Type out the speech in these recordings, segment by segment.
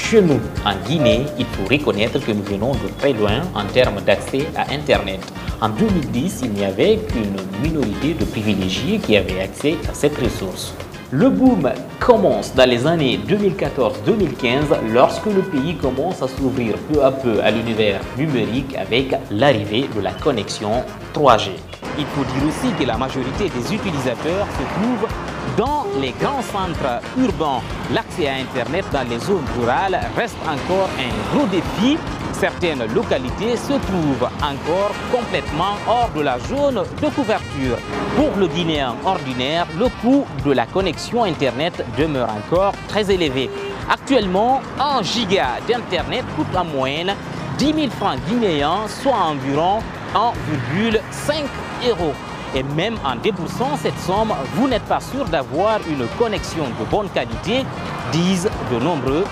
Chez nous, en Guinée, il faut reconnaître que nous venons de très loin en termes d'accès à Internet. En 2010, il n'y avait qu'une minorité de privilégiés qui avaient accès à cette ressource. Le boom commence dans les années 2014-2015 lorsque le pays commence à s'ouvrir peu à peu à l'univers numérique avec l'arrivée de la connexion 3G. Il faut dire aussi que la majorité des utilisateurs se trouvent dans les grands centres urbains. L'accès à Internet dans les zones rurales reste encore un gros défi. Certaines localités se trouvent encore complètement hors de la zone de couverture. Pour le Guinéen ordinaire, le coût de la connexion Internet demeure encore très élevé. Actuellement, 1 giga d'Internet coûte en moyenne 10 000 francs guinéens, soit environ 1,5 €. Et même en déboursant cette somme, vous n'êtes pas sûr d'avoir une connexion de bonne qualité, disent de nombreux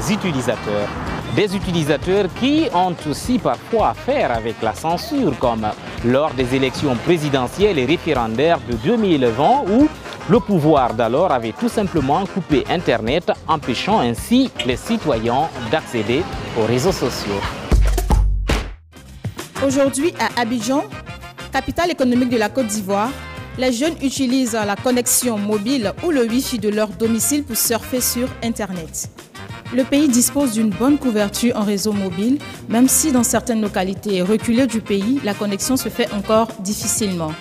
utilisateurs. Des utilisateurs qui ont aussi parfois affaire avec la censure, comme lors des élections présidentielles et référendaires de 2020 où le pouvoir d'alors avait tout simplement coupé Internet, empêchant ainsi les citoyens d'accéder aux réseaux sociaux. Aujourd'hui, à Abidjan, capitale économique de la Côte d'Ivoire, les jeunes utilisent la connexion mobile ou le Wi-Fi de leur domicile pour surfer sur Internet. Le pays dispose d'une bonne couverture en réseau mobile, même si dans certaines localités reculées du pays, la connexion se fait encore difficilement.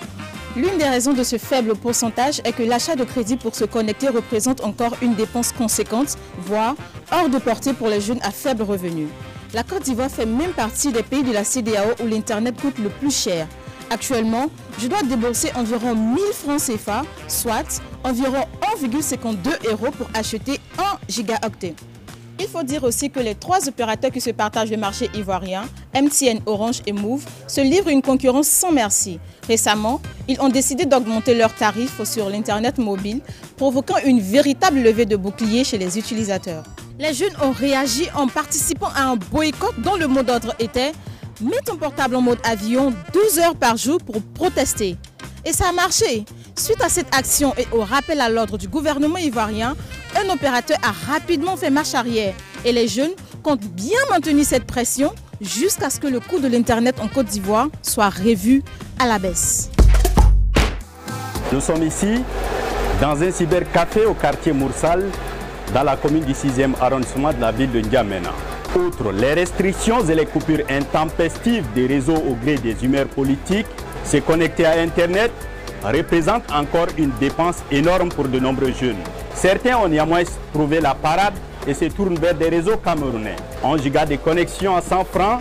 L'une des raisons de ce faible pourcentage est que l'achat de crédit pour se connecter représente encore une dépense conséquente, voire hors de portée pour les jeunes à faible revenu. La Côte d'Ivoire fait même partie des pays de la CEDEAO où l'Internet coûte le plus cher. Actuellement, je dois débourser environ 1 000 francs CFA, soit environ 1,52 € pour acheter 1 gigaoctet. Il faut dire aussi que les 3 opérateurs qui se partagent le marché ivoirien, MTN, Orange et Move, se livrent une concurrence sans merci. Récemment, ils ont décidé d'augmenter leurs tarifs sur l'Internet mobile, provoquant une véritable levée de bouclier chez les utilisateurs. Les jeunes ont réagi en participant à un boycott dont le mot d'ordre était « Mets ton portable en mode avion 12 heures par jour pour protester ». Et ça a marché. Suite à cette action et au rappel à l'ordre du gouvernement ivoirien, un opérateur a rapidement fait marche arrière et les jeunes comptent bien maintenir cette pression jusqu'à ce que le coût de l'Internet en Côte d'Ivoire soit revu à la baisse. Nous sommes ici dans un cybercafé au quartier Moursal, dans la commune du 6e arrondissement de la ville de N'Djamena. Outre les restrictions et les coupures intempestives des réseaux au gré des humeurs politiques, se connecter à Internet représente encore une dépense énorme pour de nombreux jeunes. Certains ont néanmoins trouvé la parade et se tournent vers des réseaux camerounais. 1 giga de connexion à 100 francs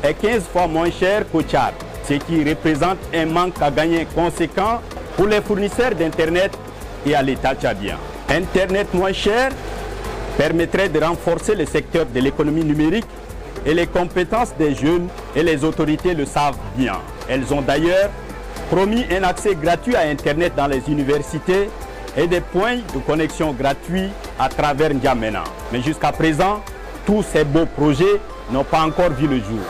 est 15 fois moins cher qu'au Tchad, ce qui représente un manque à gagner conséquent pour les fournisseurs d'Internet et à l'État tchadien. Internet moins cher permettrait de renforcer le secteur de l'économie numérique et les compétences des jeunes et les autorités le savent bien. Elles ont d'ailleurs promis un accès gratuit à Internet dans les universités et des points de connexion gratuits à travers N'Djamena. Mais jusqu'à présent, tous ces beaux projets n'ont pas encore vu le jour.